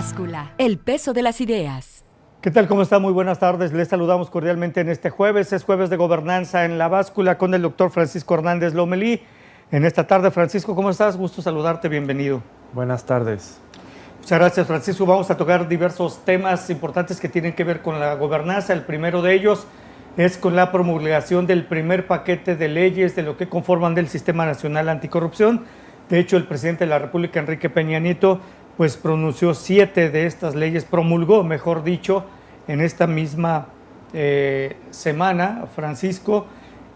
Báscula, el peso de las ideas. ¿Qué tal? ¿Cómo está? Muy buenas tardes. Les saludamos cordialmente en este jueves. Es jueves de gobernanza en La Báscula con el doctor Francisco Hernández Lomelí. En esta tarde, Francisco, ¿cómo estás? Gusto saludarte, bienvenido. Buenas tardes. Muchas gracias, Francisco. Vamos a tocar diversos temas importantes que tienen que ver con la gobernanza. El primero de ellos es con la promulgación del primer paquete de leyes de lo que conforman del Sistema Nacional Anticorrupción. De hecho, el presidente de la República, Enrique Peña Nieto, pues pronunció 7 de estas leyes, promulgó, mejor dicho, en esta misma semana, Francisco,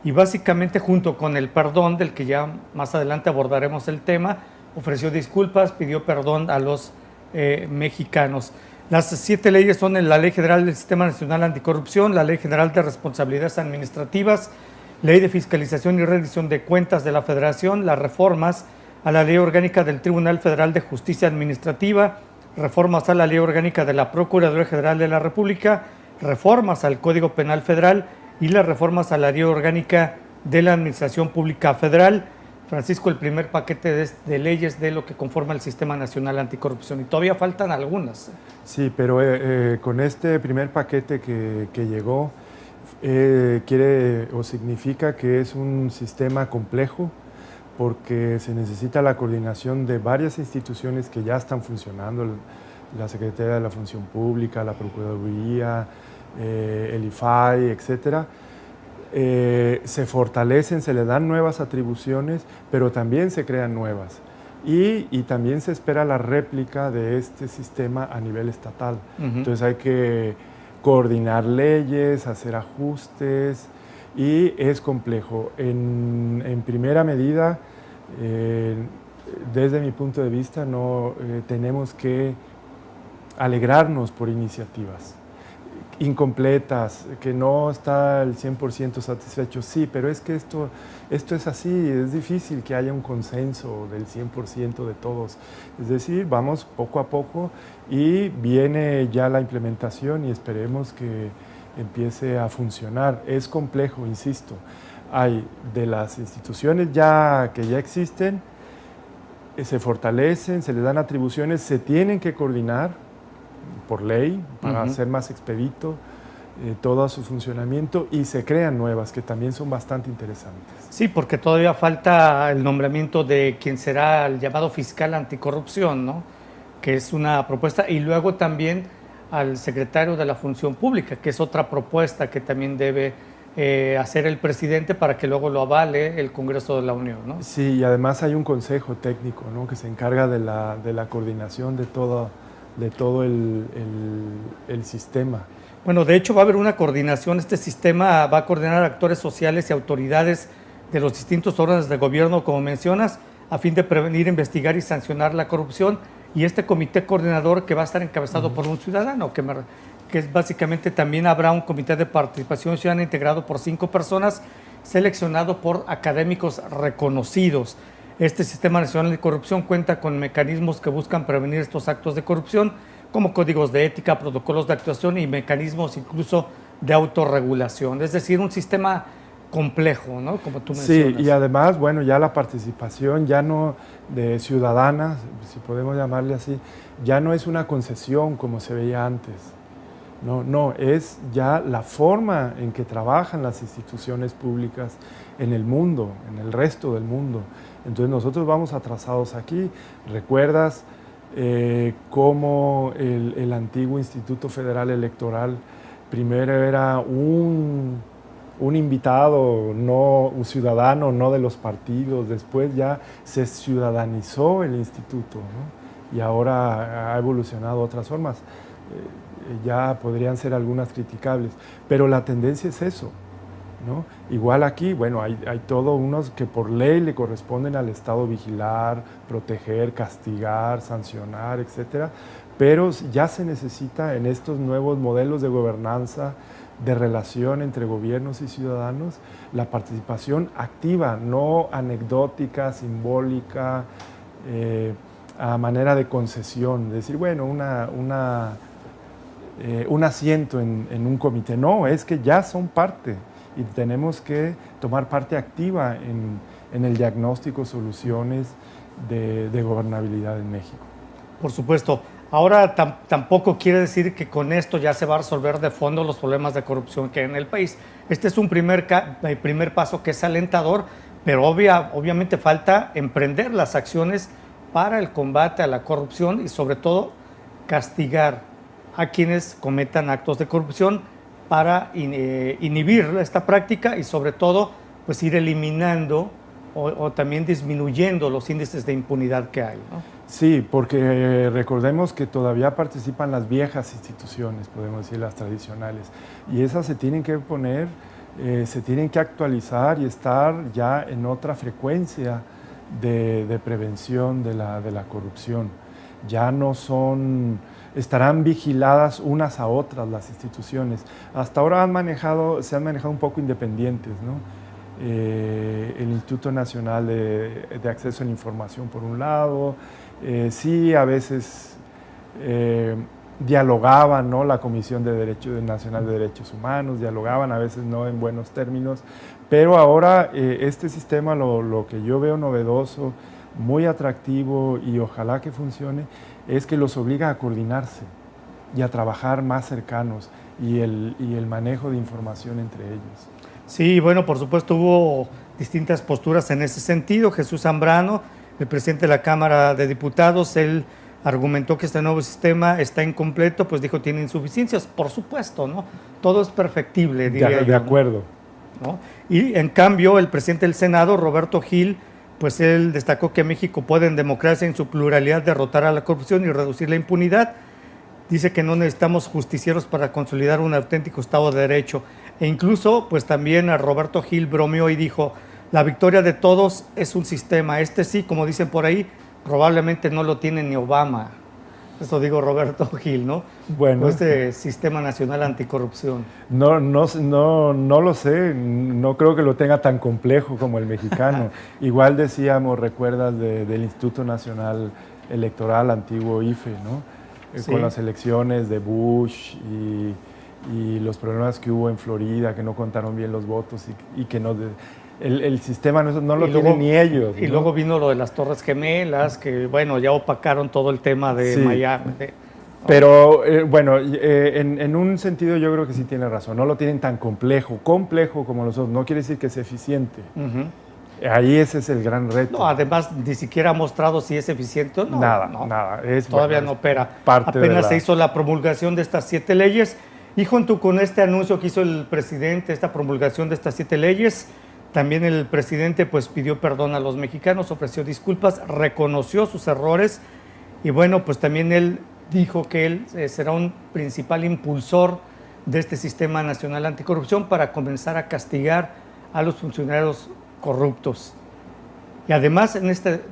y básicamente junto con el perdón, del que ya más adelante abordaremos el tema, ofreció disculpas, pidió perdón a los mexicanos. Las 7 leyes son la Ley General del Sistema Nacional Anticorrupción, la Ley General de Responsabilidades Administrativas, Ley de Fiscalización y Rendición de Cuentas de la Federación, las reformas a la Ley Orgánica del Tribunal Federal de Justicia Administrativa, reformas a la Ley Orgánica de la Procuraduría General de la República, reformas al Código Penal Federal y las reformas a la Ley Orgánica de la Administración Pública Federal. Francisco, el primer paquete de leyes de lo que conforma el Sistema Nacional Anticorrupción, y todavía faltan algunas. Sí, pero con este primer paquete que llegó, quiere o significa que es un sistema complejo, porque se necesita la coordinación de varias instituciones que ya están funcionando, la Secretaría de la Función Pública, la Procuraduría, el IFAI, etcétera. Se fortalecen, se le dan nuevas atribuciones, pero también se crean nuevas. Y también se espera la réplica de este sistema a nivel estatal. Entonces hay que coordinar leyes, hacer ajustes, y es complejo. En primera medida, desde mi punto de vista, tenemos que alegrarnos por iniciativas incompletas, que no está el 100% satisfecho, sí, pero es que esto es así, es difícil que haya un consenso del 100% de todos. Es decir, vamos poco a poco y viene ya la implementación y esperemos que empiece a funcionar. Es complejo, insisto. Hay de las instituciones que ya existen, se fortalecen, se les dan atribuciones, se tienen que coordinar por ley para hacer más expedito todo su funcionamiento, y se crean nuevas que también son bastante interesantes. Sí, porque todavía falta el nombramiento de quien será el llamado fiscal anticorrupción, ¿no? Que es una propuesta, y luego también al secretario de la Función Pública, que es otra propuesta que también debe hacer el presidente para que luego lo avale el Congreso de la Unión, ¿no? Sí, y además hay un consejo técnico, ¿no?, que se encarga de la coordinación de todo el sistema. Bueno, de hecho va a haber una coordinación. Este sistema va a coordinar actores sociales y autoridades de los distintos órdenes de gobierno, como mencionas, a fin de prevenir, investigar y sancionar la corrupción. Y este comité coordinador, que va a estar encabezado por un ciudadano, que es básicamente, también habrá un comité de participación ciudadana integrado por 5 personas, seleccionado por académicos reconocidos. Este Sistema Nacional de Corrupción cuenta con mecanismos que buscan prevenir estos actos de corrupción, como códigos de ética, protocolos de actuación y mecanismos incluso de autorregulación. Es decir, un sistema complejo, ¿no?, como tú mencionas. Sí, y además, bueno, ya la participación ya no de ciudadana, si podemos llamarle así, ya no es una concesión como se veía antes. No, es ya la forma en que trabajan las instituciones públicas en el mundo, en el resto del mundo. Entonces nosotros vamos atrasados aquí. ¿Recuerdas cómo el antiguo Instituto Federal Electoral primero era un invitado, no un ciudadano, no de los partidos? Después ya se ciudadanizó el instituto, ¿no? Y ahora ha evolucionado a otras formas. Ya podrían ser algunas criticables, pero la tendencia es eso, ¿no? Igual aquí, bueno, hay todos unos que por ley le corresponden al Estado vigilar, proteger, castigar, sancionar, etcétera, pero ya se necesita en estos nuevos modelos de gobernanza, de relación entre gobiernos y ciudadanos, la participación activa, no anecdótica, simbólica, a manera de concesión, decir, bueno, un asiento en un comité. No, es que ya son parte y tenemos que tomar parte activa en el diagnóstico, soluciones de gobernabilidad en México. Por supuesto. Ahora tampoco quiere decir que con esto ya se va a resolver de fondo los problemas de corrupción que hay en el país. Este es un primer paso que es alentador, pero obviamente falta emprender las acciones para el combate a la corrupción y sobre todo castigar a quienes cometan actos de corrupción para inhibir esta práctica y sobre todo pues ir eliminando o también disminuyendo los índices de impunidad que hay, ¿no? Sí, porque recordemos que todavía participan las viejas instituciones, podemos decir las tradicionales, y esas se tienen que poner, se tienen que actualizar y estar ya en otra frecuencia de prevención de la corrupción. Ya no estarán vigiladas unas a otras las instituciones. Hasta ahora se han manejado un poco independientes, ¿no? El Instituto Nacional de Acceso a la Información por un lado, sí a veces dialogaban, ¿no? La Comisión Nacional de Derechos Humanos, dialogaban a veces no en buenos términos, pero ahora este sistema lo que yo veo novedoso, muy atractivo y ojalá que funcione, es que los obliga a coordinarse y a trabajar más cercanos y el manejo de información entre ellos. Sí, bueno, por supuesto hubo distintas posturas en ese sentido. Jesús Zambrano, el presidente de la Cámara de Diputados, él argumentó que este nuevo sistema está incompleto, pues dijo tiene insuficiencias, por supuesto, ¿no? Todo es perfectible, diría yo. De acuerdo. ¿No? Y en cambio, el presidente del Senado, Roberto Gil, pues él destacó que México puede en democracia, en su pluralidad, derrotar a la corrupción y reducir la impunidad. Dice que no necesitamos justicieros para consolidar un auténtico Estado de Derecho. E incluso, pues también a Roberto Gil bromeó y dijo, la victoria de todos es un sistema. Este sí, como dicen por ahí, probablemente no lo tiene ni Obama. Eso digo Roberto Gil, ¿no? Bueno. Este Sistema Nacional Anticorrupción. No lo sé, no creo que lo tenga tan complejo como el mexicano. Igual decíamos, recuerdas del Instituto Nacional Electoral, antiguo IFE, ¿no? Sí. Con las elecciones de Bush y los problemas que hubo en Florida, que no contaron bien los votos y que no... El sistema no lo tienen ni ellos. Y ¿no? luego vino lo de las Torres Gemelas, que bueno, ya opacaron todo el tema de sí. Miami. Pero bueno, en un sentido yo creo que sí tiene razón. No lo tienen tan complejo como los otros. No quiere decir que sea eficiente. Ahí ese es el gran reto. No, además ni siquiera ha mostrado si es eficiente o no. Nada. Todavía no opera. Apenas se hizo la promulgación de estas 7 leyes. Y junto con este anuncio que hizo el presidente, esta promulgación de estas 7 leyes, también el presidente pues pidió perdón a los mexicanos, ofreció disculpas, reconoció sus errores y bueno, pues también él dijo que él será un principal impulsor de este Sistema Nacional Anticorrupción para comenzar a castigar a los funcionarios corruptos. Y además,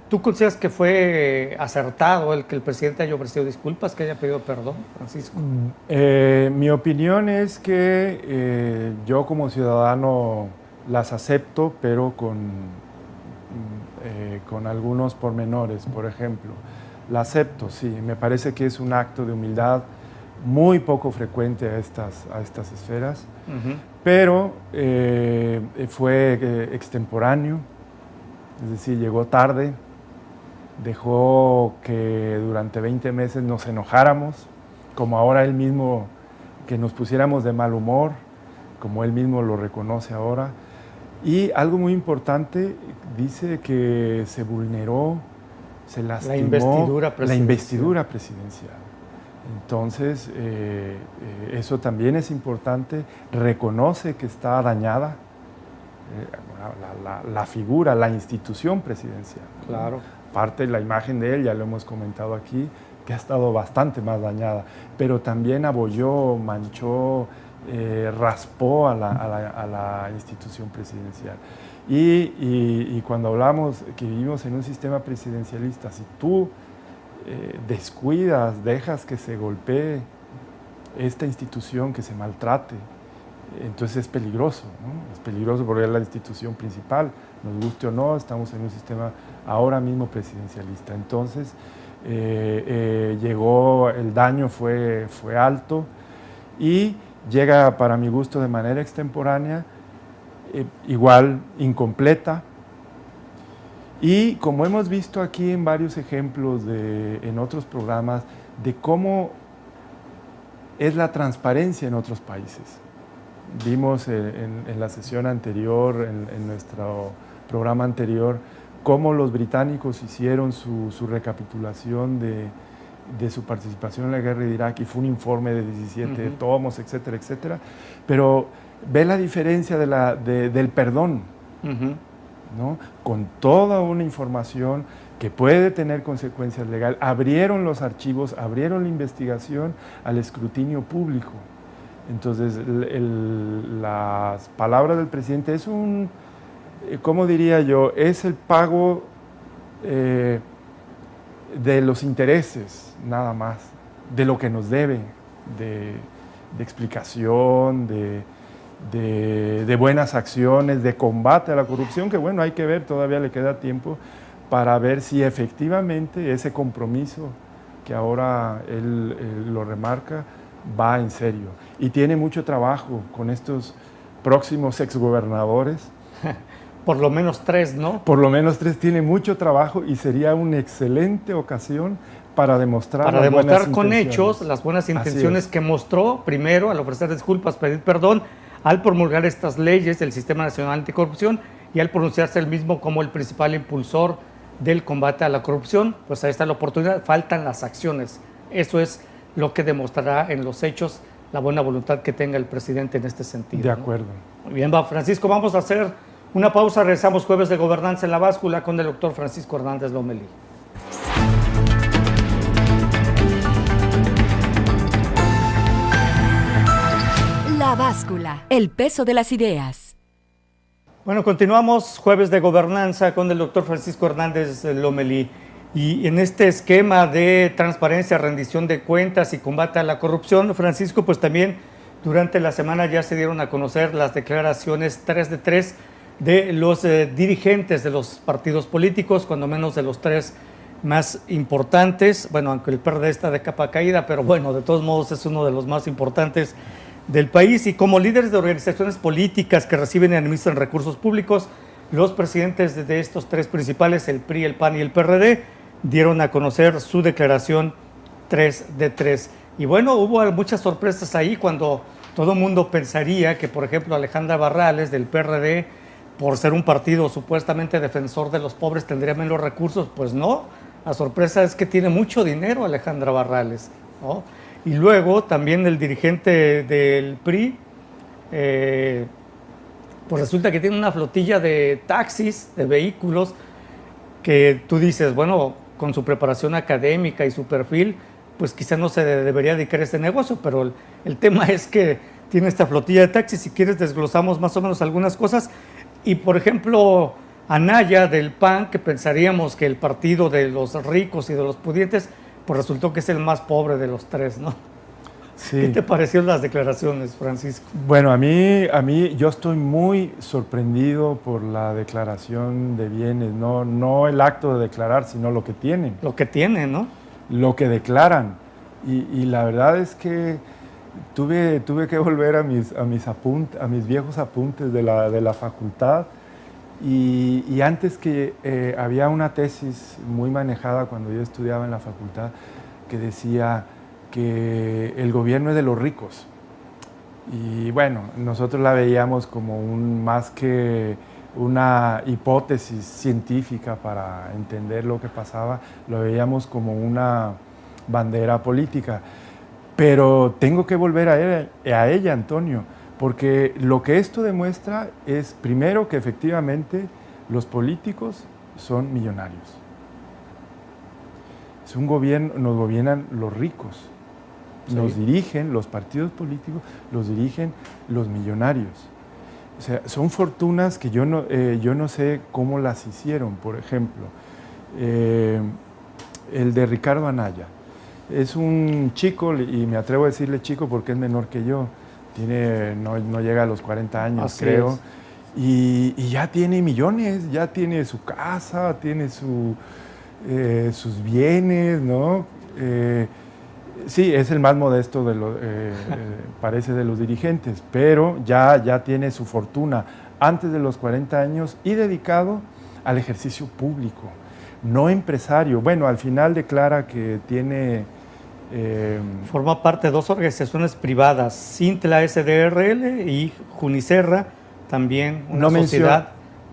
¿tú consideras que fue acertado el que el presidente haya ofrecido disculpas, que haya pedido perdón, Francisco? Mi opinión es que yo como ciudadano las acepto, pero con algunos pormenores. Por ejemplo, la acepto, sí, me parece que es un acto de humildad muy poco frecuente a estas esferas, pero fue extemporáneo, es decir, llegó tarde, dejó que durante 20 meses nos enojáramos, como ahora él mismo, que nos pusiéramos de mal humor, como él mismo lo reconoce ahora. Y algo muy importante, dice que se vulneró, se lastimó la investidura presidencial. Entonces, eso también es importante, reconoce que está dañada la figura, la institución presidencial. Claro. Parte de la imagen de él, ya lo hemos comentado aquí, que ha estado bastante más dañada, pero también abolló, manchó, raspó a la institución presidencial. Y cuando hablamos que vivimos en un sistema presidencialista, si tú descuidas, dejas que se golpee esta institución, que se maltrate, entonces es peligroso, ¿no? Es peligroso porque es la institución principal, nos guste o no, estamos en un sistema ahora mismo presidencialista. Entonces llegó, el daño fue alto y llega para mi gusto de manera extemporánea, igual incompleta, y como hemos visto aquí en varios ejemplos en otros programas, de cómo es la transparencia en otros países. Vimos en la sesión anterior, en nuestro programa anterior, cómo los británicos hicieron su recapitulación de su participación en la guerra de Irak, y fue un informe de 17 tomos, etcétera, etcétera. Pero ve la diferencia del perdón, ¿no? Con toda una información que puede tener consecuencias legales. Abrieron los archivos, abrieron la investigación al escrutinio público. Entonces, las palabras del presidente es un, ¿cómo diría yo? Es el pago de los intereses, nada más, de lo que nos debe, de explicación, de buenas acciones, de combate a la corrupción, que bueno, hay que ver, todavía le queda tiempo para ver si efectivamente ese compromiso que ahora él lo remarca va en serio. Y tiene mucho trabajo con estos próximos exgobernadores. Por lo menos 3, ¿no? Por lo menos 3, tiene mucho trabajo y sería una excelente ocasión para demostrar con hechos las buenas intenciones que mostró, primero al ofrecer disculpas, pedir perdón, al promulgar estas leyes del Sistema Nacional Anticorrupción y al pronunciarse él mismo como el principal impulsor del combate a la corrupción. Pues ahí está la oportunidad, faltan las acciones. Eso es lo que demostrará en los hechos la buena voluntad que tenga el presidente en este sentido. De acuerdo. ¿No? Muy bien, Francisco, vamos a hacer una pausa, regresamos jueves de Gobernanza en la Báscula con el doctor Francisco Hernández Lomelí. La Báscula, el peso de las ideas. Bueno, continuamos jueves de Gobernanza con el doctor Francisco Hernández Lomelí. Y en este esquema de transparencia, rendición de cuentas y combate a la corrupción, Francisco, pues también durante la semana ya se dieron a conocer las declaraciones 3 de 3 de los dirigentes de los partidos políticos, cuando menos de los 3 más importantes. Bueno, aunque el PRD está de capa caída, pero bueno, de todos modos es uno de los más importantes del país. Y como líderes de organizaciones políticas que reciben y administran recursos públicos, los presidentes de estos 3 principales, el PRI, el PAN y el PRD, dieron a conocer su declaración 3 de 3. Y bueno, hubo muchas sorpresas ahí cuando todo el mundo pensaría que, por ejemplo, Alejandra Barrales del PRD, por ser un partido supuestamente defensor de los pobres, tendría menos recursos. Pues no, la sorpresa es que tiene mucho dinero Alejandra Barrales, ¿no? Y luego también el dirigente del PRI, pues resulta que tiene una flotilla de taxis, de vehículos, que tú dices, bueno, con su preparación académica y su perfil, pues quizá no se debería dedicar a este negocio, pero el tema es que tiene esta flotilla de taxis. Si quieres desglosamos más o menos algunas cosas. Y por ejemplo, Anaya del PAN, que pensaríamos que el partido de los ricos y de los pudientes, pues resultó que es el más pobre de los 3, ¿no? Sí. ¿Qué te parecieron las declaraciones, Francisco? Bueno, a mí yo estoy muy sorprendido por la declaración de bienes, no el acto de declarar, sino lo que tienen. Lo que tienen, ¿no? Lo que declaran. Y la verdad es que tuve que volver a mis viejos apuntes de la facultad. Y antes que había una tesis muy manejada cuando yo estudiaba en la facultad que decía que el gobierno es de los ricos. Y bueno, nosotros la veíamos como más que una hipótesis científica para entender lo que pasaba, lo veíamos como una bandera política. Pero tengo que volver a ella, Antonio, porque lo que esto demuestra es, primero, que efectivamente los políticos son millonarios. Es un gobierno, nos gobiernan los ricos. Sí. Nos dirigen los partidos políticos, los dirigen los millonarios. O sea, son fortunas que yo no sé cómo las hicieron. Por ejemplo, el de Ricardo Anaya. Es un chico, y me atrevo a decirle chico porque es menor que yo. No llega a los 40 años, así creo. Y ya tiene millones, ya tiene su casa, tiene sus bienes, ¿no? Sí, es el más modesto parece de los dirigentes, pero ya tiene su fortuna antes de los 40 años y dedicado al ejercicio público, no empresario. Bueno, al final declara que tiene Forma parte de dos organizaciones privadas, Cintla SDRL y Junicerra, también una sociedad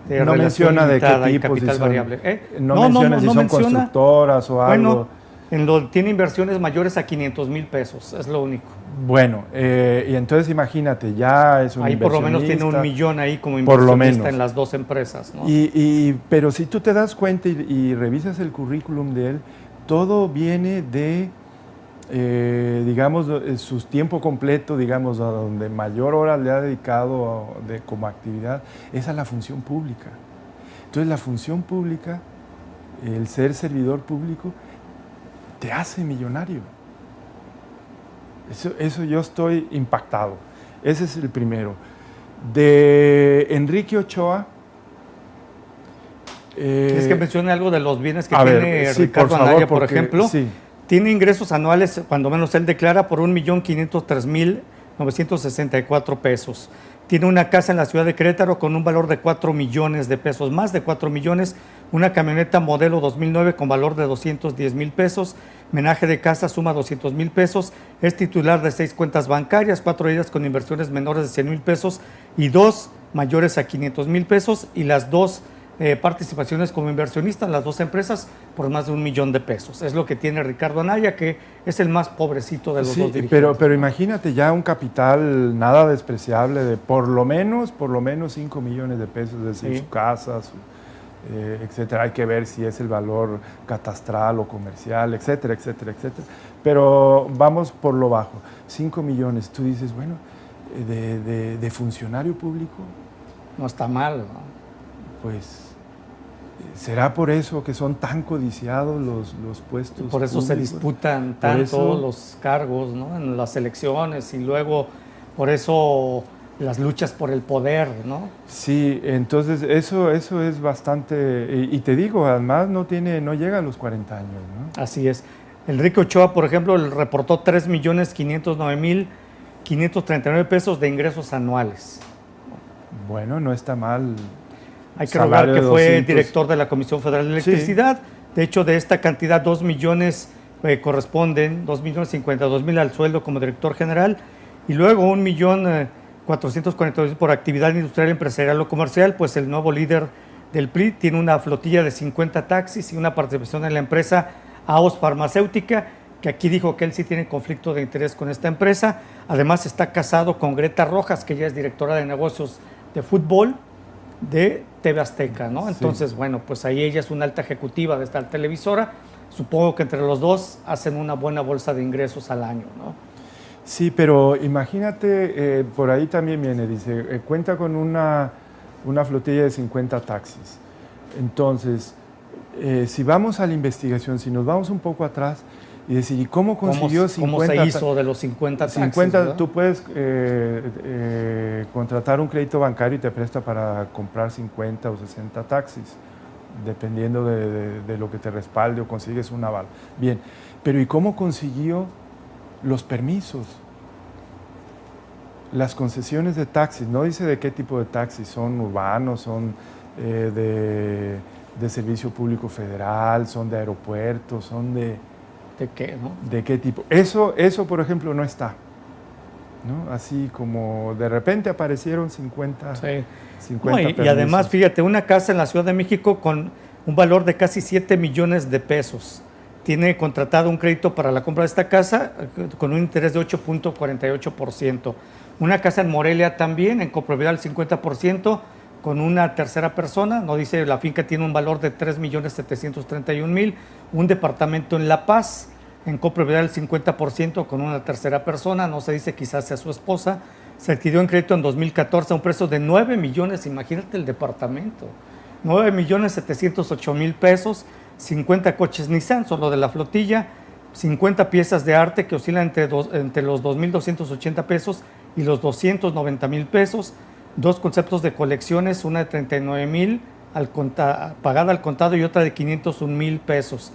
de no relación menciona de limitada qué y tipo, capital si son, variable. no menciona si son menciona. constructoras o algo. Bueno, tiene inversiones mayores a 500,000 pesos, es lo único. Bueno, y entonces imagínate, ya es un ahí por lo menos tiene $1 millón ahí como inversionista en las dos empresas, ¿no? Pero si tú te das cuenta y revisas el currículum de él, todo viene de, digamos, su tiempo completo, digamos, a donde mayor hora le ha dedicado como actividad, es a la función pública. Entonces la función pública, el ser servidor público, te hace millonario. Eso yo estoy impactado. Ese es el primero. De Enrique Ochoa. Es que mencione algo de los bienes que tiene Ricardo Anaya, por ejemplo. Sí. Tiene ingresos anuales, cuando menos él declara, por 1,503,964 pesos. Tiene una casa en la ciudad de Querétaro con un valor de 4 millones de pesos, más de 4 millones, una camioneta modelo 2009 con valor de 210,000 pesos, menaje de casa suma 200,000 pesos, es titular de 6 cuentas bancarias, 4 de ellas con inversiones menores de 100,000 pesos y 2 mayores a 500,000 pesos y las 2 participaciones como inversionista en las 2 empresas por más de 1 millón de pesos. Es lo que tiene Ricardo Anaya, que es el más pobrecito de los dos dirigentes. Pero imagínate ya un capital nada despreciable de por lo menos 5 millones de pesos, es decir, su casa, etcétera. Hay que ver si es el valor catastral o comercial, etcétera, etcétera, etcétera. Pero vamos por lo bajo. 5 millones, tú dices, bueno, de funcionario público. No está mal, ¿no? Pues, ¿será por eso que son tan codiciados los puestos? Por eso públicos? Se disputan tanto los cargos, ¿no? En las elecciones y luego por eso las luchas por el poder, ¿no? Sí, entonces eso es bastante, y te digo, además no llega a los 40 años, ¿no? Así es. Enrique Ochoa, por ejemplo, reportó 3,509,539 pesos de ingresos anuales. Bueno, no está mal. Hay que recordar que fue director de la Comisión Federal de Electricidad. Sí. De hecho, de esta cantidad, 2 millones corresponden, 2,052,000 al sueldo como director general y luego 1,442,000 por actividad industrial, empresarial o comercial, pues el nuevo líder del PRI tiene una flotilla de 50 taxis y una participación en la empresa AOS Farmacéutica, que aquí dijo que él sí tiene conflicto de interés con esta empresa. Además está casado con Greta Rojas, que ella es directora de negocios de fútbol de TV Azteca, ¿no? Entonces, bueno, pues ahí ella es una alta ejecutiva de esta televisora. Supongo que entre los dos hacen una buena bolsa de ingresos al año, ¿no? Sí, pero imagínate, por ahí también viene, dice, cuenta con una flotilla de 50 taxis. Entonces, si vamos a la investigación, si nos vamos un poco atrás y decir, ¿y cómo consiguió 50? ¿Cómo se hizo de los 50 taxis? 50, tú puedes contratar un crédito bancario y te presta para comprar 50 o 60 taxis, dependiendo de lo que te respalde o consigues un aval. Bien, pero ¿y cómo consiguió los permisos? Las concesiones de taxis, no dice de qué tipo de taxis, son urbanos, son de servicio público federal, son de aeropuertos, son de... ¿De qué, no? ¿De qué tipo? Eso, por ejemplo, no está, ¿no? Así como de repente aparecieron 50 y además, fíjate, una casa en la Ciudad de México con un valor de casi 7 millones de pesos. Tiene contratado un crédito para la compra de esta casa con un interés de 8.48%. Una casa en Morelia también, en copropiedad al 50%, con una tercera persona, no dice, la finca tiene un valor de 3.731.000, un departamento en La Paz, en copropiedad al 50% con una tercera persona, no se dice, quizás sea su esposa, se adquirió en crédito en 2014 a un precio de 9 millones, imagínate el departamento, 9,708,000 pesos, 50 coches Nissan, solo de la flotilla, 50 piezas de arte que oscilan entre los 2.280 pesos y los 290,000 pesos, 2 conceptos de colecciones, una de 39,000 pagada al contado y otra de 501,000 pesos.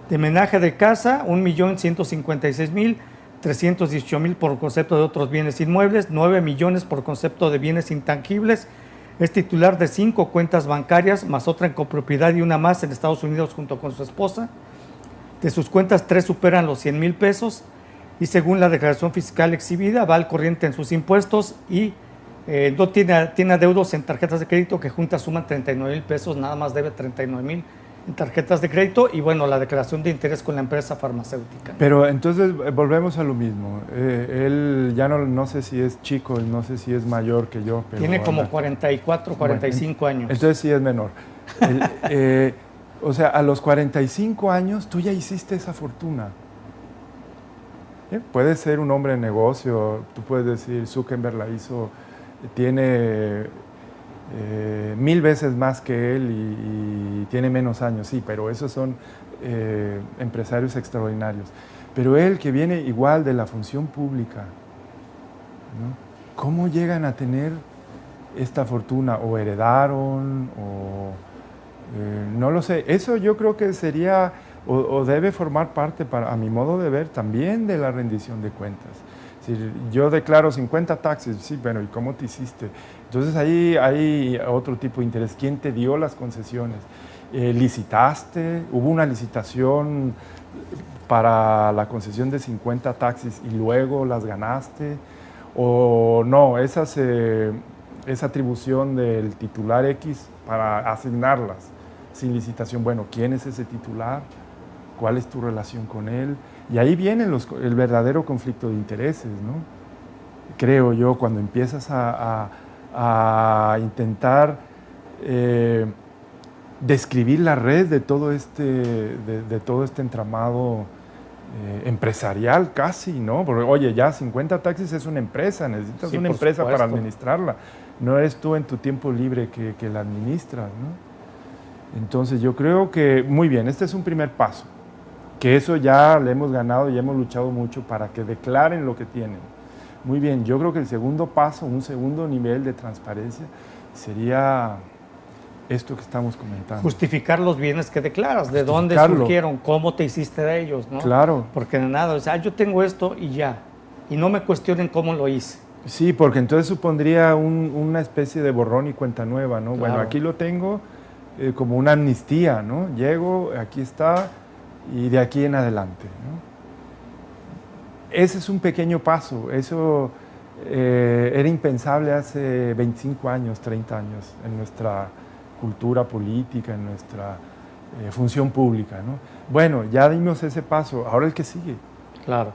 De menaje de casa, 1,156,000, 318,000 por concepto de otros bienes inmuebles, 9 millones por concepto de bienes intangibles. Es titular de 5 cuentas bancarias, más otra en copropiedad y una más en Estados Unidos junto con su esposa. De sus cuentas, 3 superan los 100,000 pesos y según la declaración fiscal exhibida, va al corriente en sus impuestos y no tiene adeudos en tarjetas de crédito que juntas suman 39,000 pesos, nada más debe 39,000 en tarjetas de crédito y bueno, la declaración de interés con la empresa farmacéutica. Pero entonces volvemos a lo mismo. Él ya no sé si es chico, no sé si es mayor que yo. Pero tiene como 44, 45 años. Entonces sí es menor. O sea, a los 45 años tú ya hiciste esa fortuna. Puedes ser un hombre de negocio, tú puedes decir, Zuckerberg la hizo, tiene 1000 veces más que él y tiene menos años, sí, pero esos son empresarios extraordinarios. Pero él, que viene igual de la función pública, ¿no? ¿Cómo llegan a tener esta fortuna? ¿O heredaron? ¿O no lo sé? Eso yo creo que sería o debe formar parte, a mi modo de ver, también de la rendición de cuentas. Es decir, yo declaro 50 taxis, sí, pero ¿y cómo te hiciste? Entonces ahí hay otro tipo de interés. ¿Quién te dio las concesiones? ¿Licitaste? ¿Hubo una licitación para la concesión de 50 taxis y luego las ganaste? ¿O no? Esa atribución del titular X para asignarlas sin licitación. Bueno, ¿quién es ese titular? ¿Cuál es tu relación con él? Y ahí viene el verdadero conflicto de intereses, ¿no? Creo yo, cuando empiezas a intentar describir la red de todo este entramado empresarial casi, ¿no? Porque, oye, ya 50 taxis es una empresa, necesitas sí, una empresa supuesto. para administrarla. No eres tú en tu tiempo libre que la administras, ¿no? Entonces yo creo que, muy bien, este es un primer paso, que eso ya le hemos ganado y hemos luchado mucho para que declaren lo que tienen. Muy bien, yo creo que el segundo paso, un segundo nivel de transparencia, sería esto que estamos comentando. Justificar los bienes que declaras, de dónde surgieron, cómo te hiciste de ellos, ¿no? Claro. Porque de nada, o sea, yo tengo esto y ya, y no me cuestionen cómo lo hice. Sí, porque entonces supondría una especie de borrón y cuenta nueva, ¿no? Claro. Bueno, aquí lo tengo como una amnistía, ¿no? Llego, aquí está, y de aquí en adelante, ¿no? Ese es un pequeño paso, eso era impensable hace 25 años, 30 años en nuestra cultura política, en nuestra función pública, ¿no? Bueno, ya dimos ese paso, ahora el que sigue. Claro.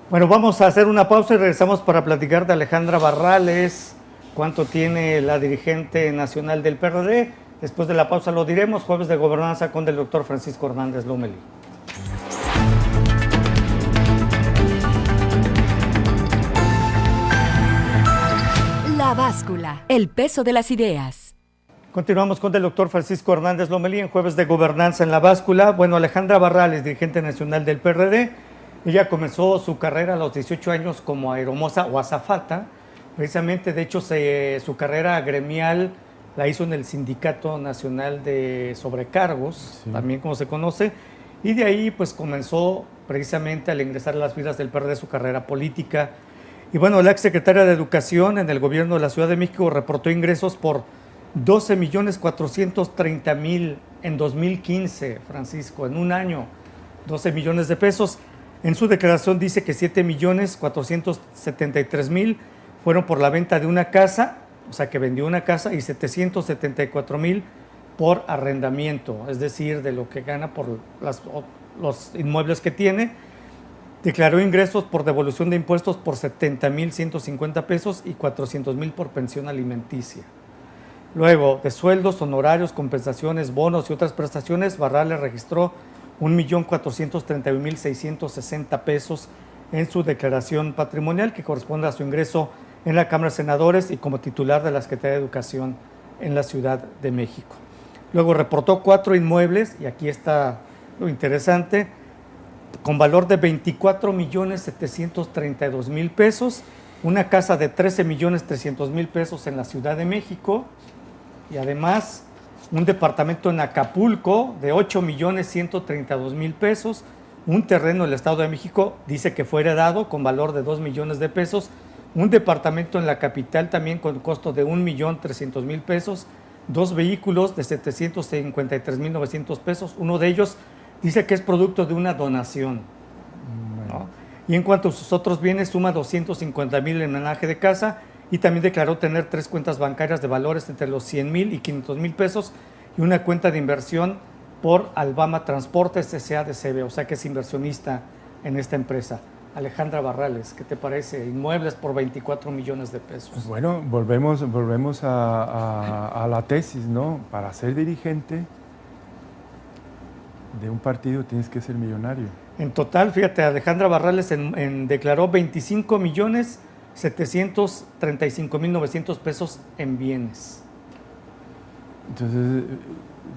Bueno, vamos a hacer una pausa y regresamos para platicar de Alejandra Barrales, cuánto tiene la dirigente nacional del PRD. Después de la pausa lo diremos, jueves de gobernanza con el doctor Francisco Hernández Lomelí. La báscula, el peso de las ideas. Continuamos con el doctor Francisco Hernández Lomelí en jueves de gobernanza en la báscula. Bueno, Alejandra Barrales, dirigente nacional del PRD, ella comenzó su carrera a los 18 años como aeromoza o azafata. Precisamente, de hecho, su carrera gremial la hizo en el Sindicato Nacional de Sobrecargos, sí, también como se conoce, y de ahí pues comenzó precisamente al ingresar a las filas del PRD su carrera política. Y bueno, la exsecretaria de Educación en el gobierno de la Ciudad de México reportó ingresos por 12,430,000 en 2015, Francisco, en un año, 12 millones de pesos. En su declaración dice que 7,473,000 fueron por la venta de una casa, o sea que vendió una casa, y 774,000 por arrendamiento, es decir, de lo que gana por los inmuebles que tiene. Declaró ingresos por devolución de impuestos por 70,150 pesos y 400,000 por pensión alimenticia. Luego, de sueldos, honorarios, compensaciones, bonos y otras prestaciones, Barrales registró 1,431,660 pesos en su declaración patrimonial, que corresponde a su ingreso en la Cámara de Senadores y como titular de la Secretaría de Educación en la Ciudad de México. Luego reportó 4 inmuebles, y aquí está lo interesante, con valor de 24,732,000 pesos, una casa de 13,300,000 pesos en la Ciudad de México, y además un departamento en Acapulco de 8,132,000 pesos, un terreno en el Estado de México, dice que fue heredado con valor de 2 millones de pesos, un departamento en la capital también con costo de 1,300,000 pesos, 2 vehículos de 753,900 pesos, uno de ellos Dice que es producto de una donación, ¿no? Y en cuanto a sus otros bienes, suma 250,000 en homenaje de casa y también declaró tener 3 cuentas bancarias de valores entre los 100,000 y 500,000 pesos y una cuenta de inversión por Albama Transportes S.A. de CB, o sea que es inversionista en esta empresa. Alejandra Barrales, ¿qué te parece? Inmuebles por 24 millones de pesos. Bueno, volvemos a la tesis, ¿no? Para ser dirigente de un partido tienes que ser millonario. En total, fíjate, Alejandra Barrales declaró 25,735,900 pesos en bienes. Entonces,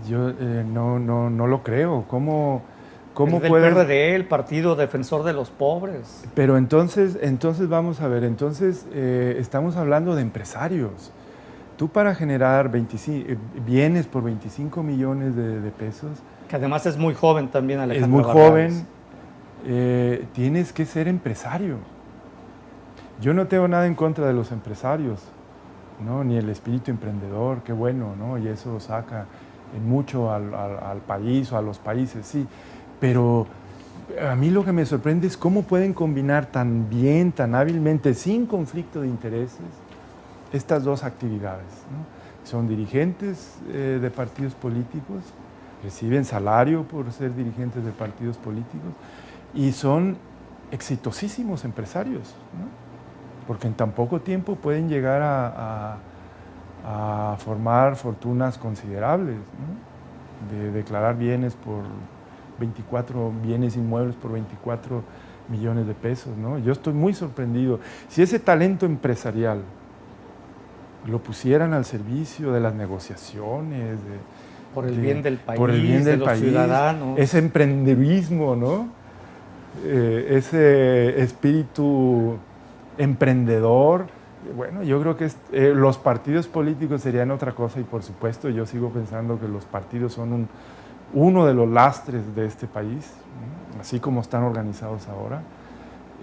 yo no lo creo. ¿Cómo del puede? PRD, el Partido Defensor de los Pobres. Pero entonces vamos a ver, estamos hablando de empresarios. Tú para generar bienes por 25 millones de pesos... Que además es muy joven también, Alejandra Es muy Barrales. joven, tienes que ser empresario. Yo no tengo nada en contra de los empresarios, ¿no? Ni el espíritu emprendedor, qué bueno, ¿no? Y eso saca mucho al país o a los países, sí. Pero a mí lo que me sorprende es cómo pueden combinar tan bien, tan hábilmente, sin conflicto de intereses, estas dos actividades, ¿no? Son dirigentes de partidos políticos, reciben salario por ser dirigentes de partidos políticos y son exitosísimos empresarios, ¿no? Porque en tan poco tiempo pueden llegar a formar fortunas considerables, ¿no? De declarar bienes inmuebles por 24 millones de pesos, ¿no? Yo estoy muy sorprendido. Si ese talento empresarial lo pusieran al servicio de las negociaciones, por el bien del país, por el bien del país, ciudadanos. Ese emprendedurismo, ¿no? Ese espíritu emprendedor. Bueno, yo creo que los partidos políticos serían otra cosa y por supuesto yo sigo pensando que los partidos son uno de los lastres de este país, ¿no? Así como están organizados ahora.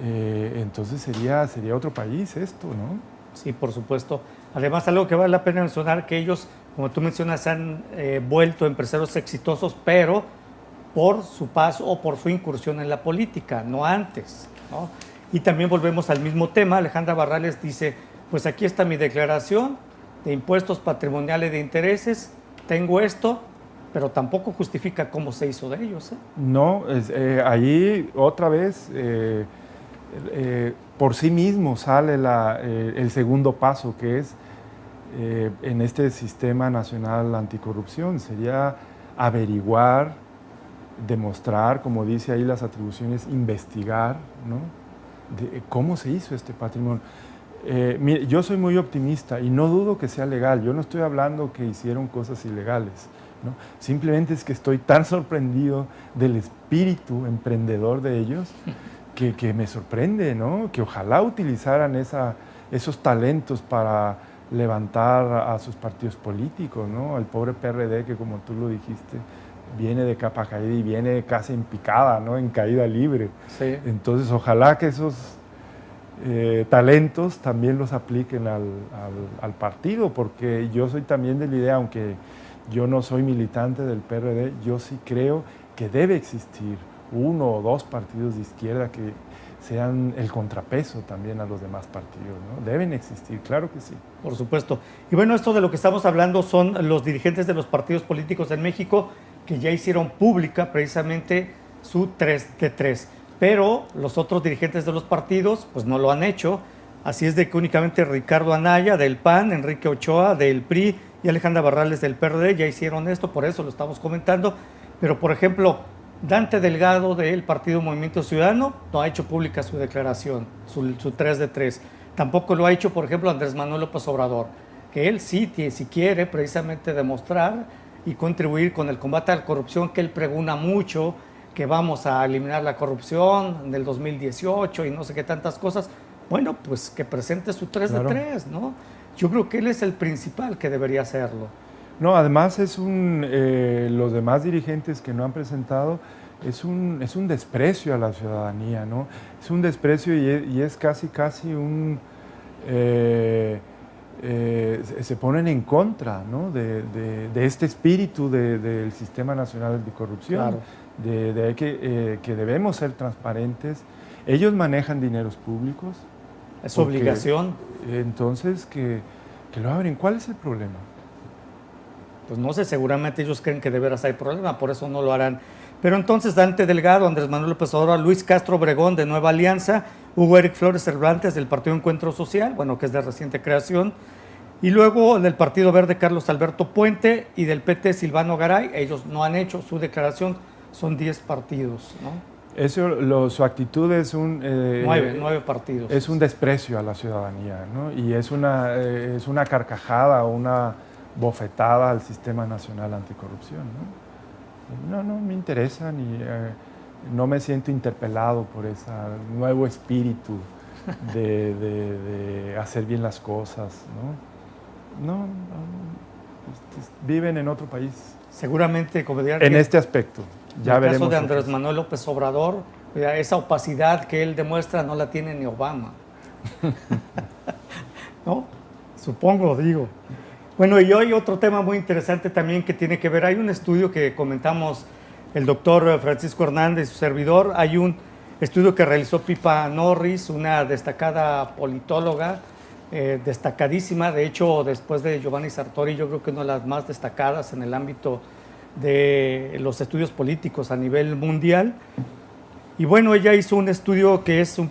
Entonces sería otro país esto, ¿no? Sí, por supuesto. Además, algo que vale la pena mencionar, que ellos, como tú mencionas, se han vuelto empresarios exitosos, pero por su paso o por su incursión en la política, no antes, ¿no? Y también volvemos al mismo tema. Alejandra Barrales dice, pues aquí está mi declaración de impuestos patrimoniales de intereses, tengo esto, pero tampoco justifica cómo se hizo de ellos, ¿eh? No, ahí otra vez, por sí mismo sale el segundo paso, que es en este sistema nacional anticorrupción, sería averiguar, demostrar, como dice ahí las atribuciones, investigar, ¿no? De cómo se hizo este patrimonio. Mire, yo soy muy optimista y no dudo que sea legal. Yo no estoy hablando que hicieron cosas ilegales, ¿no? Simplemente es que estoy tan sorprendido del espíritu emprendedor de ellos que me sorprende, ¿no? Que ojalá utilizaran esos talentos para levantar a sus partidos políticos, ¿no? El pobre PRD que, como tú lo dijiste, viene de capa caída y viene casi en picada, ¿no? En caída libre. Sí. Entonces, ojalá que esos talentos también los apliquen al partido, porque yo soy también de la idea, aunque yo no soy militante del PRD, yo sí creo que debe existir uno o dos partidos de izquierda que sean el contrapeso también a los demás partidos, ¿no? Deben existir, claro que sí. Por supuesto. Y bueno, esto de lo que estamos hablando son los dirigentes de los partidos políticos en México que ya hicieron pública precisamente su 3 de 3. Pero los otros dirigentes de los partidos pues no lo han hecho. Así es de que únicamente Ricardo Anaya del PAN, Enrique Ochoa del PRI y Alejandra Barrales del PRD ya hicieron esto, por eso lo estamos comentando. Pero, por ejemplo, Dante Delgado del Partido Movimiento Ciudadano no ha hecho pública su declaración, su 3 de 3. Tampoco lo ha hecho, por ejemplo, Andrés Manuel López Obrador, que él sí, si quiere precisamente demostrar y contribuir con el combate a la corrupción, que él pregona mucho, que vamos a eliminar la corrupción en el 2018 y no sé qué tantas cosas. Bueno, pues que presente su 3 de 3, ¿no? Yo creo que él es el principal que debería hacerlo. No, además los demás dirigentes que no han presentado es un desprecio a la ciudadanía, ¿no? Es un desprecio y es casi se ponen en contra, ¿no? de este espíritu del Sistema Nacional Anticorrupción, Claro. Que debemos ser transparentes. Ellos manejan dineros públicos. Es su obligación. Entonces, que lo abren. ¿Cuál es el problema? Pues no sé, seguramente ellos creen que de veras hay problema, por eso no lo harán. Pero entonces Dante Delgado, Andrés Manuel López Obrador, Luis Castro Obregón de Nueva Alianza, Hugo Eric Flores Cervantes del Partido Encuentro Social, bueno, que es de reciente creación, y luego del Partido Verde Carlos Alberto Puente y del PT Silvano Garay. Ellos no han hecho su declaración, son 10 partidos, ¿no? Su actitud es nueve partidos. Es un desprecio a la ciudadanía, ¿no? Y es una carcajada, una bofetada al Sistema Nacional Anticorrupción, ¿no? No me interesa no me siento interpelado por ese nuevo espíritu de hacer bien las cosas, ¿no? Viven en otro país. Seguramente, como dirían, en este aspecto. Ya en el veremos. caso de Andrés Manuel López Obrador, esa opacidad que él demuestra no la tiene ni Obama. ¿No? Supongo, digo. Bueno, y hoy otro tema muy interesante también que tiene que ver, hay un estudio que comentamos el doctor Francisco Hernández, su servidor, hay un estudio que realizó Pipa Norris, una destacada politóloga, destacadísima, de hecho después de Giovanni Sartori, yo creo que una de las más destacadas en el ámbito de los estudios políticos a nivel mundial. Y bueno, ella hizo un estudio que es una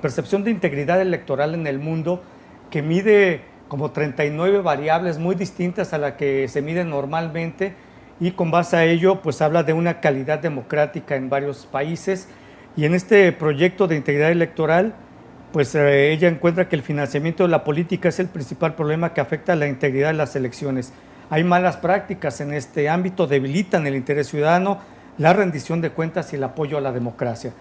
percepción de integridad electoral en el mundo, que mide como 39 variables muy distintas a la que se miden normalmente, y con base a ello pues habla de una calidad democrática en varios países. Y en este proyecto de integridad electoral pues ella encuentra que el financiamiento de la política es el principal problema que afecta a la integridad de las elecciones. Hay malas prácticas en este ámbito, debilitan el interés ciudadano, la rendición de cuentas y el apoyo a la democracia.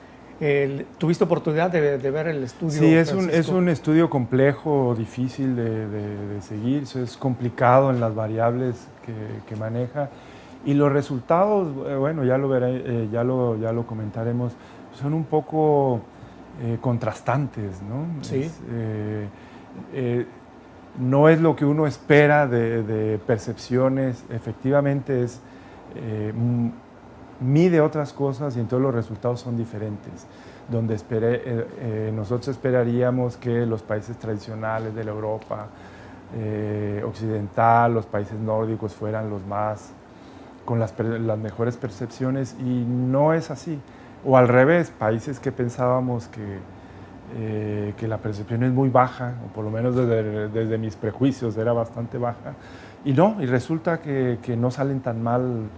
¿Tuviste oportunidad de ver el estudio? Sí, es un estudio complejo, difícil de seguir, es complicado en las variables que maneja, y los resultados, bueno, ya lo comentaremos, son un poco contrastantes, ¿no? Sí. No es lo que uno espera de percepciones, efectivamente mide otras cosas y entonces los resultados son diferentes. Donde nosotros esperaríamos que los países tradicionales de la Europa occidental, los países nórdicos fueran los más, con las mejores percepciones, y no es así. O al revés, países que pensábamos que la percepción es muy baja, o por lo menos desde mis prejuicios era bastante baja, y resulta que no salen tan mal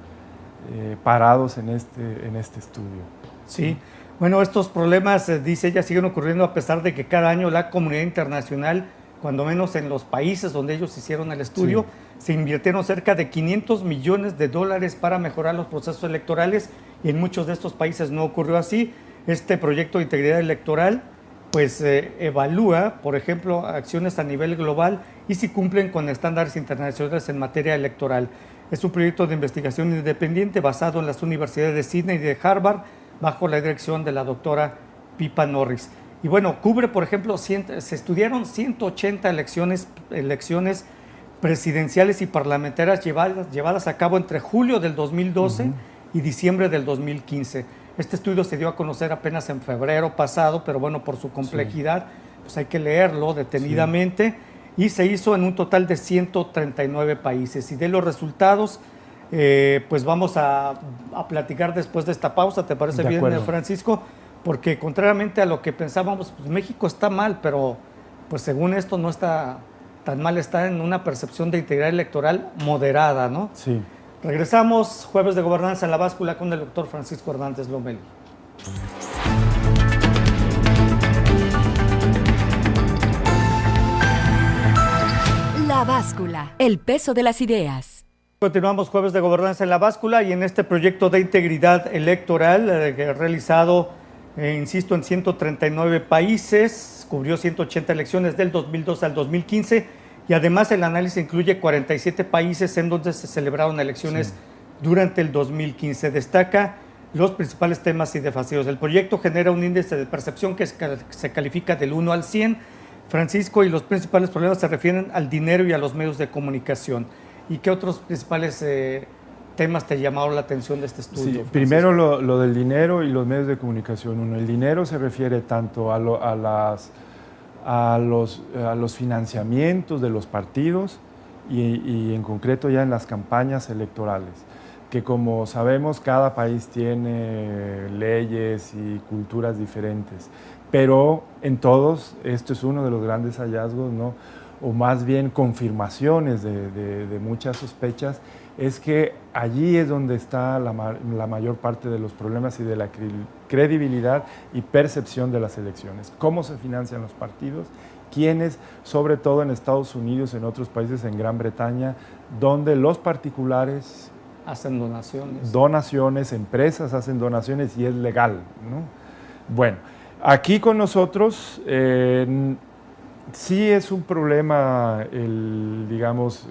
parados en este estudio. Sí, bueno, estos problemas, dice ella, siguen ocurriendo a pesar de que cada año la comunidad internacional, cuando menos en los países donde ellos hicieron el estudio, se invirtieron cerca de $500 millones para mejorar los procesos electorales, y en muchos de estos países no ocurrió así. Este proyecto de integridad electoral pues evalúa, por ejemplo, acciones a nivel global y si cumplen con estándares internacionales en materia electoral. Es un proyecto de investigación independiente basado en las universidades de Sydney y de Harvard, bajo la dirección de la doctora Pipa Norris. Y bueno, cubre, por ejemplo, se estudiaron 180 elecciones presidenciales y parlamentarias llevadas a cabo entre julio del 2012 y diciembre del 2015. Este estudio se dio a conocer apenas en febrero pasado, pero bueno, por su complejidad, pues hay que leerlo detenidamente. Y se hizo en un total de 139 países. Y de los resultados, pues vamos a platicar después de esta pausa. ¿Te parece bien, Francisco? Porque contrariamente a lo que pensábamos, pues México está mal, pero pues según esto no está tan mal, está en una percepción de integridad electoral moderada, ¿no? Sí. Regresamos, Jueves de Gobernanza en la Báscula, con el doctor Francisco Hernández Lomelí. La Báscula, el peso de las ideas. Continuamos, Jueves de Gobernanza en la Báscula, y en este proyecto de integridad electoral que he realizado, insisto, en 139 países, cubrió 180 elecciones del 2002 al 2015, y además el análisis incluye 47 países en donde se celebraron elecciones durante el 2015. Destaca los principales temas y desafíos. El proyecto genera un índice de percepción que se califica del 1 al 100, Francisco, y los principales problemas se refieren al dinero y a los medios de comunicación. ¿Y qué otros principales temas te llamaron la atención de este estudio? Sí, primero lo del dinero y los medios de comunicación. Uno, el dinero se refiere tanto a los financiamientos de los partidos y en concreto ya en las campañas electorales, que como sabemos cada país tiene leyes y culturas diferentes, pero en todos, esto es uno de los grandes hallazgos, ¿no? O más bien confirmaciones de muchas sospechas, es que allí es donde está la mayor parte de los problemas y de la credibilidad y percepción de las elecciones. ¿Cómo se financian los partidos? ¿Quiénes? Sobre todo en Estados Unidos, en otros países, en Gran Bretaña, donde los particulares hacen donaciones. Donaciones, empresas hacen donaciones y es legal, ¿no? Bueno, aquí con nosotros sí es un problema digamos,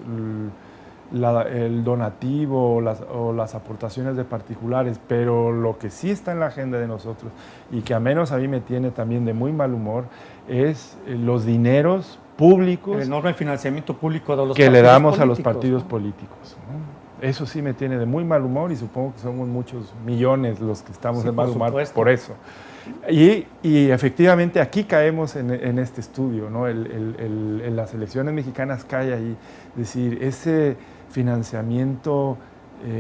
el donativo o las aportaciones de particulares, pero lo que sí está en la agenda de nosotros y que a menos a mí me tiene también de muy mal humor es los dineros públicos, el enorme financiamiento público de los que le damos a los políticos, partidos ¿no? políticos, ¿no? Eso sí me tiene de muy mal humor y supongo que somos muchos millones los que estamos de mal humor por eso. Y efectivamente aquí caemos en este estudio, ¿no? En las elecciones mexicanas cae ahí, es decir, ese financiamiento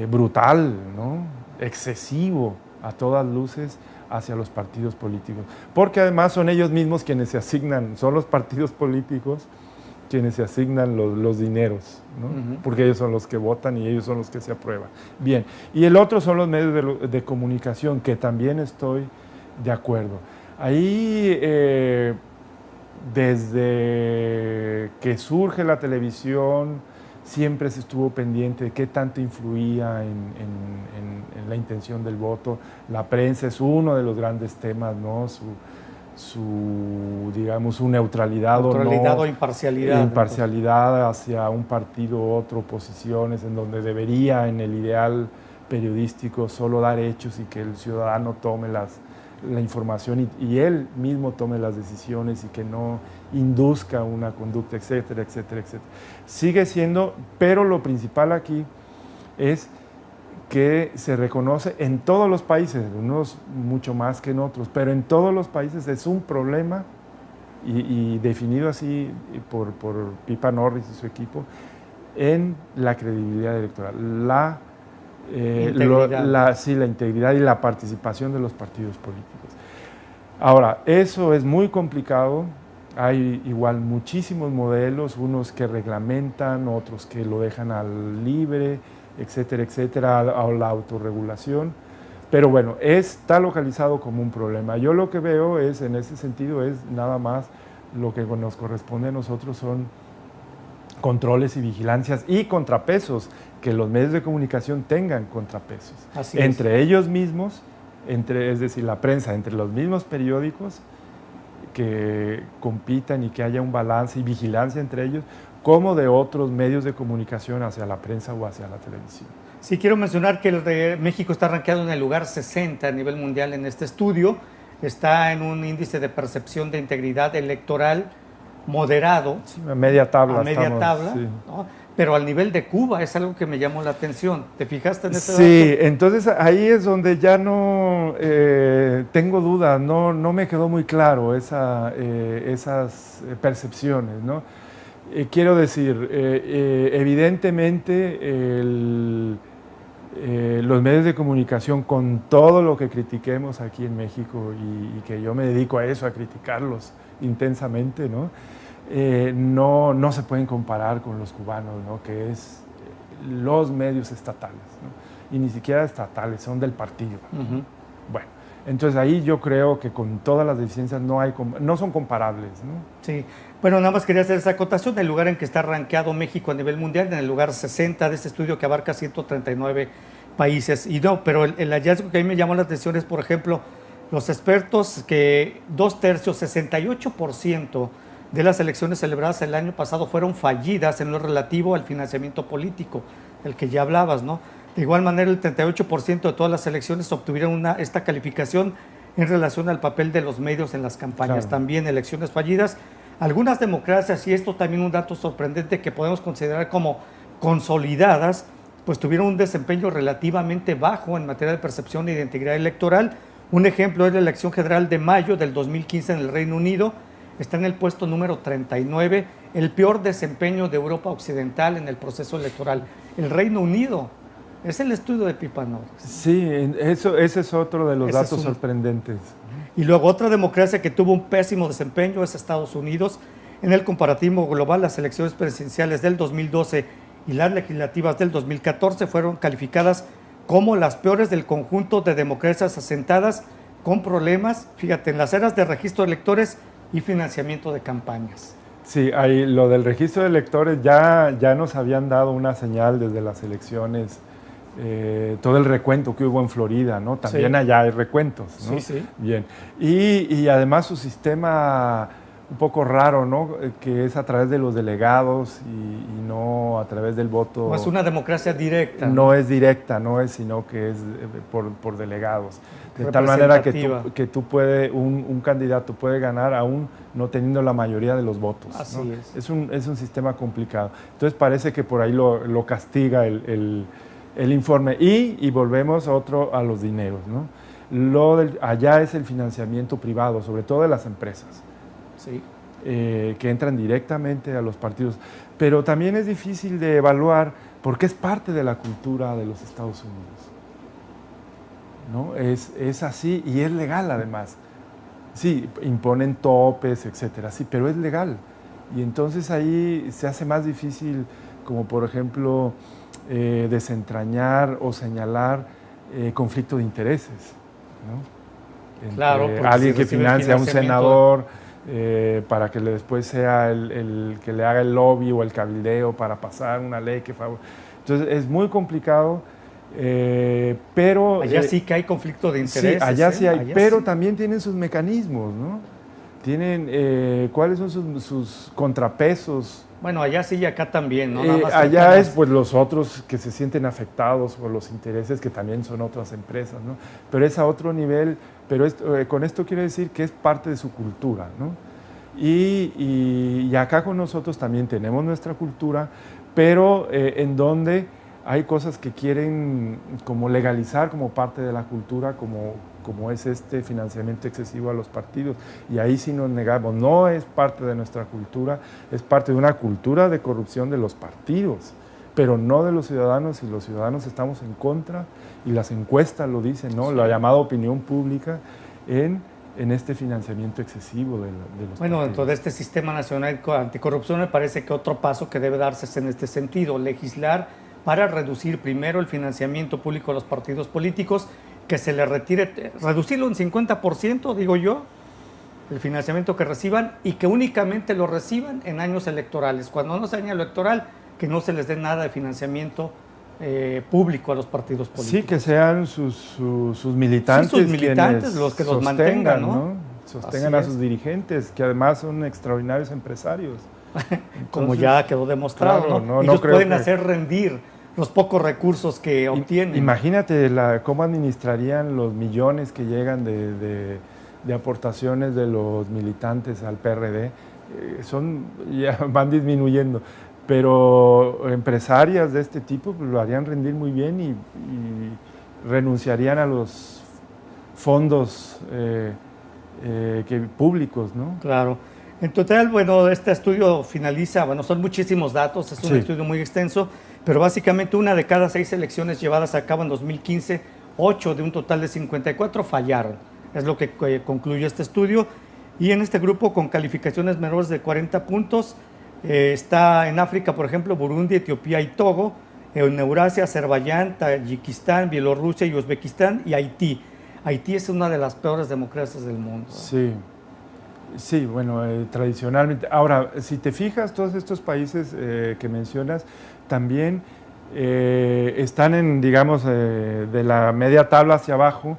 brutal, ¿no? Excesivo a todas luces hacia los partidos políticos, porque además son ellos mismos quienes se asignan, son los partidos políticos quienes se asignan los dineros, ¿no? Porque ellos son los que votan y ellos son los que se aprueban. Bien, y el otro son los medios de comunicación, que también estoy de acuerdo. Ahí, desde que surge la televisión, siempre se estuvo pendiente de qué tanto influía en la intención del voto. La prensa es uno de los grandes temas, ¿no? Digamos, su neutralidad o imparcialidad. Imparcialidad hacia un partido u otro, posiciones en donde debería, en el ideal periodístico, solo dar hechos y que el ciudadano tome la información y él mismo tome las decisiones y que no induzca una conducta, etcétera, etcétera, etcétera. Sigue siendo, pero lo principal aquí es que se reconoce en todos los países, unos mucho más que en otros, pero en todos los países es un problema y definido así por Pipa Norris y su equipo, en la credibilidad electoral, la integridad y la participación de los partidos políticos. Ahora, eso es muy complicado, hay igual muchísimos modelos, unos que reglamentan, otros que lo dejan al libre, etcétera, etcétera, a la autorregulación, pero bueno, está localizado como un problema. Yo lo que veo es, en ese sentido, es nada más lo que nos corresponde a nosotros son controles y vigilancias y contrapesos, que los medios de comunicación tengan contrapesos. Así entre ellos mismos, es decir, la prensa, entre los mismos periódicos que compitan y que haya un balance y vigilancia entre ellos, como de otros medios de comunicación hacia la prensa o hacia la televisión. Sí, quiero mencionar que México está rankeado en el lugar 60 a nivel mundial en este estudio, está en un índice de percepción de integridad electoral moderado. Sí, a media tabla. Sí. ¿No? Pero al nivel de Cuba es algo que me llamó la atención. ¿Te fijaste en ese dato? Sí, entonces ahí es donde ya no tengo dudas, no me quedó muy claro esas percepciones, ¿no? Quiero decir, evidentemente los medios de comunicación, con todo lo que critiquemos aquí en México y que yo me dedico a eso, a criticarlos intensamente, ¿no? No se pueden comparar con los cubanos, ¿no? Que es los medios estatales, ¿no? Y ni siquiera estatales, son del partido. Bueno, entonces ahí yo creo que con todas las deficiencias no son comparables, ¿no? Sí, bueno, nada más quería hacer esa acotación, el lugar en que está rankeado México a nivel mundial, en el lugar 60 de este estudio que abarca 139 países. Y no, pero el hallazgo que a mí me llamó la atención es, por ejemplo, los expertos que 2/3, 68% de las elecciones celebradas el año pasado fueron fallidas en lo relativo al financiamiento político, el que ya hablabas, ¿no? De igual manera, el 38% de todas las elecciones obtuvieron esta calificación en relación al papel de los medios en las campañas. Claro. También elecciones fallidas. Algunas democracias, y esto también un dato sorprendente que podemos considerar como consolidadas, pues tuvieron un desempeño relativamente bajo en materia de percepción e de integridad electoral. Un ejemplo es la elección general de mayo del 2015 en el Reino Unido. Está en el puesto número 39, el peor desempeño de Europa Occidental en el proceso electoral. El Reino Unido, es el estudio de Pipanor. Sí, ese es otro de los datos sorprendentes. Y luego otra democracia que tuvo un pésimo desempeño es Estados Unidos. En el comparativo global, las elecciones presidenciales del 2012 y las legislativas del 2014 fueron calificadas como las peores del conjunto de democracias asentadas con problemas, fíjate, en las eras de registro de electores y financiamiento de campañas. Sí, ahí, lo del registro de electores ya nos habían dado una señal desde las elecciones, todo el recuento que hubo en Florida, ¿no? También sí. Allá hay recuentos, ¿no? Sí. Bien. Y además su sistema un poco raro, ¿no? Que es a través de los delegados y no a través del voto. No es una democracia directa. No es directa, sino que es por delegados. De tal manera que tú puedes, un candidato puede ganar aún no teniendo la mayoría de los votos. Así ¿no? es. Es un sistema complicado. Entonces parece que por ahí lo castiga el informe. Y volvemos a los dineros, ¿no? Allá es el financiamiento privado, sobre todo de las empresas. Sí. Que entran directamente a los partidos. Pero también es difícil de evaluar porque es parte de la cultura de los Estados Unidos, ¿no? Es así y es legal además. Sí, imponen topes, etcétera, sí, pero es legal. Y entonces ahí se hace más difícil, como por ejemplo, desentrañar o señalar conflicto de intereses, ¿no? Claro, alguien que financia a un senador para que después sea el que le haga el lobby o el cabildeo para pasar una ley que favor. Entonces es muy complicado, pero... Allá sí que hay conflicto de intereses. Sí, allá sí hay, allá pero sí. También tienen sus mecanismos, ¿no? Tienen, ¿cuáles son sus contrapesos? Bueno, allá sí y acá también, ¿no? Nada más allá es pues los otros que se sienten afectados por los intereses que también son otras empresas, ¿no? Pero es a otro nivel, pero con esto quiero decir que es parte de su cultura, ¿no? Y acá con nosotros también tenemos nuestra cultura, pero en donde hay cosas que quieren como legalizar como parte de la cultura, como es este financiamiento excesivo a los partidos. Y ahí sí nos negamos, no es parte de nuestra cultura, es parte de una cultura de corrupción de los partidos, pero no de los ciudadanos, y los ciudadanos estamos en contra, y las encuestas lo dicen, ¿no? Sí. La llamada opinión pública en este financiamiento excesivo de los Bueno, partidos. dentro de este sistema nacional anticorrupción me parece que otro paso que debe darse es en este sentido, legislar para reducir primero el financiamiento público a los partidos políticos, que se le retire, reducirlo en 50%, digo yo, el financiamiento que reciban, y que únicamente lo reciban en años electorales. Cuando no sea año electoral, que no se les dé nada de financiamiento público a los partidos políticos. Sí, que sean sus militantes, sí, sus militantes los que los mantengan, ¿no? Sostengan a sus dirigentes, que además son extraordinarios empresarios. Entonces, como ya quedó demostrado, claro, ¿no? Ellos pueden hacer rendir los pocos recursos que obtienen. Imagínate cómo administrarían los millones que llegan de aportaciones de los militantes al PRD. Ya van disminuyendo, pero empresarias de este tipo pues, lo harían rendir muy bien y renunciarían a los fondos públicos, ¿no? Claro. En total, bueno, este estudio finaliza, bueno, son muchísimos datos, es un estudio muy extenso, pero básicamente una de cada 6 elecciones llevadas a cabo en 2015, 8 de un total de 54 fallaron. Es lo que concluyó este estudio. Y en este grupo, con calificaciones menores de 40 puntos, está en África, por ejemplo, Burundi, Etiopía y Togo, en Eurasia, Azerbaiyán, Tayikistán, Bielorrusia y Uzbekistán, y Haití. Haití es una de las peores democracias del mundo. Sí, bueno, tradicionalmente. Ahora, si te fijas, todos estos países que mencionas también están en, digamos, de la media tabla hacia abajo,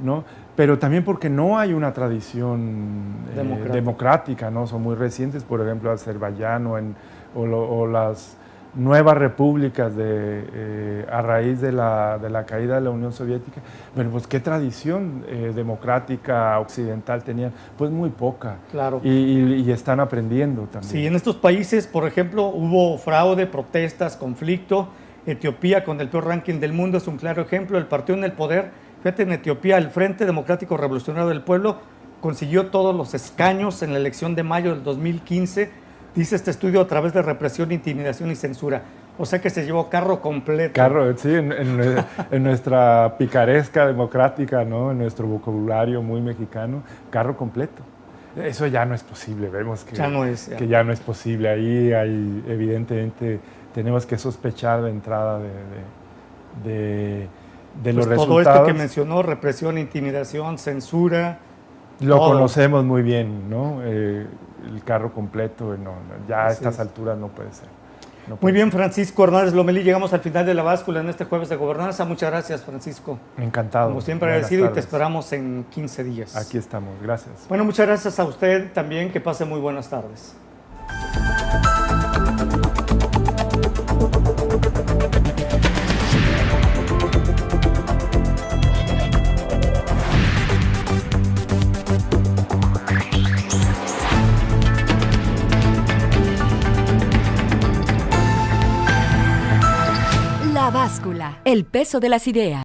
¿no? Pero también porque no hay una tradición democrática, ¿no? Son muy recientes, por ejemplo, Azerbaiyán o nuevas repúblicas a raíz de la caída de la Unión Soviética. Pero pues qué tradición democrática occidental tenían, pues muy poca. Claro. Y están aprendiendo también. Sí, en estos países, por ejemplo, hubo fraude, protestas, conflicto. Etiopía, con el peor ranking del mundo, es un claro ejemplo. El partido en el poder, fíjate, en Etiopía, el Frente Democrático Revolucionario del Pueblo consiguió todos los escaños en la elección de mayo del 2015, dice este estudio, a través de represión, intimidación y censura. O sea que se llevó carro completo. Carro, sí, en nuestra picaresca democrática, ¿no? En nuestro vocabulario muy mexicano, carro completo. Eso ya no es posible, vemos que que ya no es posible. Ahí hay, evidentemente, tenemos que sospechar de entrada de los resultados. Todo esto que mencionó, represión, intimidación, censura. Lo conocemos muy bien, ¿no? El carro completo, ya a estas alturas no puede ser. Muy bien, Francisco Hernández Lomelí, llegamos al final de la báscula en este jueves de gobernanza. Muchas gracias, Francisco. Encantado. Como siempre agradecido, y te esperamos en 15 días. Aquí estamos, gracias. Bueno, muchas gracias a usted también, que pase muy buenas tardes. La báscula, el peso de las ideas.